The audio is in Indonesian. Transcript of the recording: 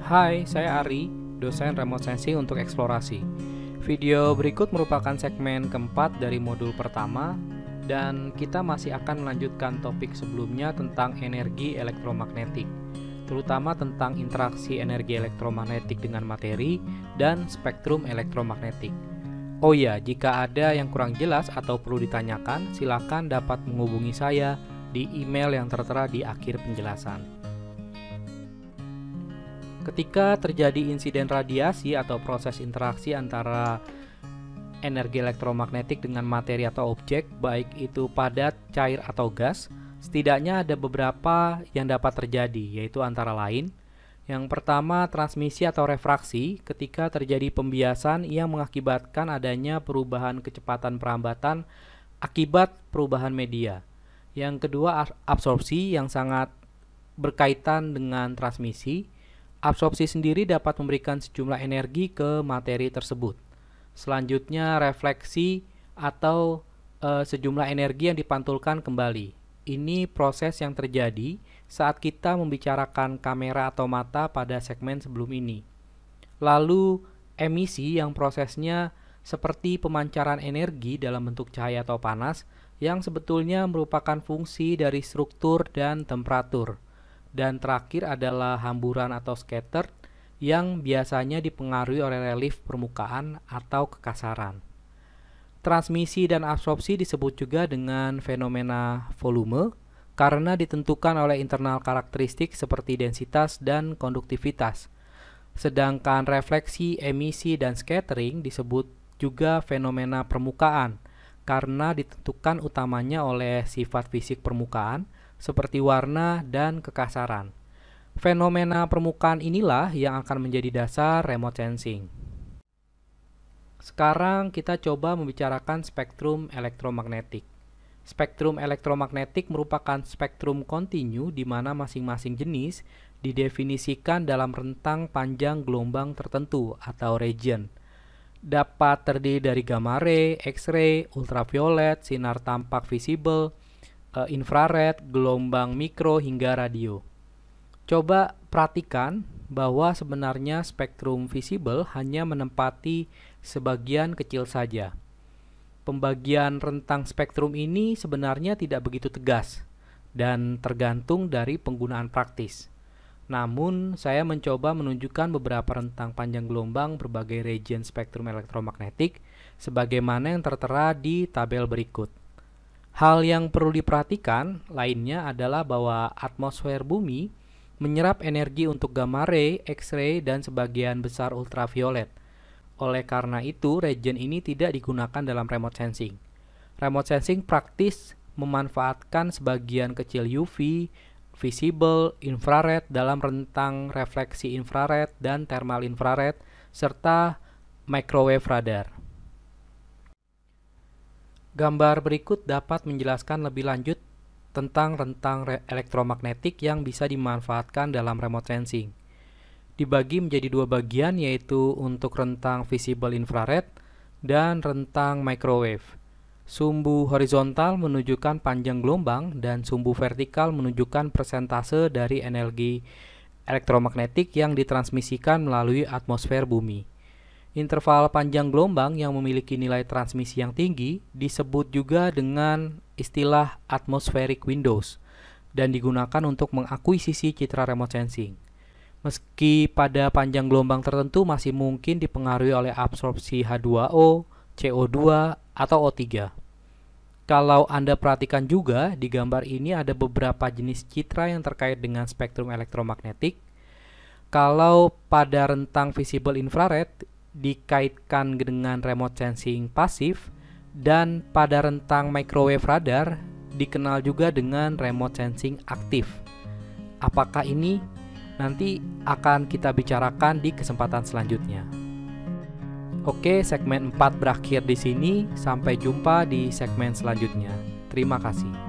Hai, saya Ari, dosen remote sensing untuk eksplorasi. Video berikut merupakan segmen keempat dari modul pertama, dan kita masih akan melanjutkan topik sebelumnya tentang energi elektromagnetik, terutama tentang interaksi energi elektromagnetik dengan materi dan spektrum elektromagnetik. Oh ya, jika ada yang kurang jelas atau perlu ditanyakan, silakan dapat menghubungi saya di email yang tertera di akhir penjelasan. Ketika terjadi insiden radiasi atau proses interaksi antara energi elektromagnetik dengan materi atau objek, baik itu padat, cair, atau gas, setidaknya ada beberapa yang dapat terjadi, yaitu antara lain: yang pertama, transmisi atau refraksi, ketika terjadi pembiasan yang mengakibatkan adanya perubahan kecepatan perambatan akibat perubahan media. Yang kedua, absorpsi yang sangat berkaitan dengan transmisi. Absorpsi sendiri dapat memberikan sejumlah energi ke materi tersebut. Selanjutnya, refleksi atau sejumlah energi yang dipantulkan kembali. Ini proses yang terjadi saat kita membicarakan kamera atau mata pada segmen sebelum ini. Lalu, emisi yang prosesnya seperti pemancaran energi dalam bentuk cahaya atau panas yang sebetulnya merupakan fungsi dari struktur dan temperatur. Dan terakhir adalah hamburan atau scatter yang biasanya dipengaruhi oleh relief permukaan atau kekasaran. Transmisi dan absorpsi disebut juga dengan fenomena volume karena ditentukan oleh internal karakteristik seperti densitas dan konduktivitas. Sedangkan refleksi, emisi, dan scattering disebut juga fenomena permukaan karena ditentukan utamanya oleh sifat fisik permukaan seperti warna dan kekasaran. Fenomena permukaan inilah yang akan menjadi dasar remote sensing. Sekarang kita coba membicarakan spektrum elektromagnetik. Spektrum elektromagnetik merupakan spektrum kontinu di mana masing-masing jenis didefinisikan dalam rentang panjang gelombang tertentu atau region. Dapat terdiri dari gamma ray, X-ray, ultraviolet, sinar tampak visible, infrared, gelombang mikro, hingga radio. Coba perhatikan bahwa sebenarnya spektrum visible hanya menempati sebagian kecil saja. Pembagian rentang spektrum ini sebenarnya tidak begitu tegas dan tergantung dari penggunaan praktis. Namun, saya mencoba menunjukkan beberapa rentang panjang gelombang berbagai region spektrum elektromagnetik sebagaimana yang tertera di tabel berikut. Hal yang perlu diperhatikan lainnya adalah bahwa atmosfer bumi menyerap energi untuk gamma ray, X-ray, dan sebagian besar ultraviolet. Oleh karena itu, region ini tidak digunakan dalam remote sensing. Remote sensing praktis memanfaatkan sebagian kecil UV, visible, infrared dalam rentang refleksi infrared dan thermal infrared, serta microwave radar. Gambar berikut dapat menjelaskan lebih lanjut tentang rentang elektromagnetik yang bisa dimanfaatkan dalam remote sensing. Dibagi menjadi dua bagian, yaitu untuk rentang visible infrared dan rentang microwave. Sumbu horizontal menunjukkan panjang gelombang dan sumbu vertikal menunjukkan persentase dari energi elektromagnetik yang ditransmisikan melalui atmosfer bumi. Interval panjang gelombang yang memiliki nilai transmisi yang tinggi disebut juga dengan istilah atmospheric windows dan digunakan untuk mengakuisisi citra remote sensing. Meski pada panjang gelombang tertentu masih mungkin dipengaruhi oleh absorpsi H2O, CO2, atau O3. Kalau Anda perhatikan juga, di gambar ini ada beberapa jenis citra yang terkait dengan spektrum elektromagnetik. Kalau pada rentang visible infrared dikaitkan dengan remote sensing pasif, dan pada rentang microwave radar dikenal juga dengan remote sensing aktif. Apakah ini? Nanti akan kita bicarakan di kesempatan selanjutnya. Oke, segmen 4 berakhir di sini. Sampai jumpa di segmen selanjutnya. Terima kasih.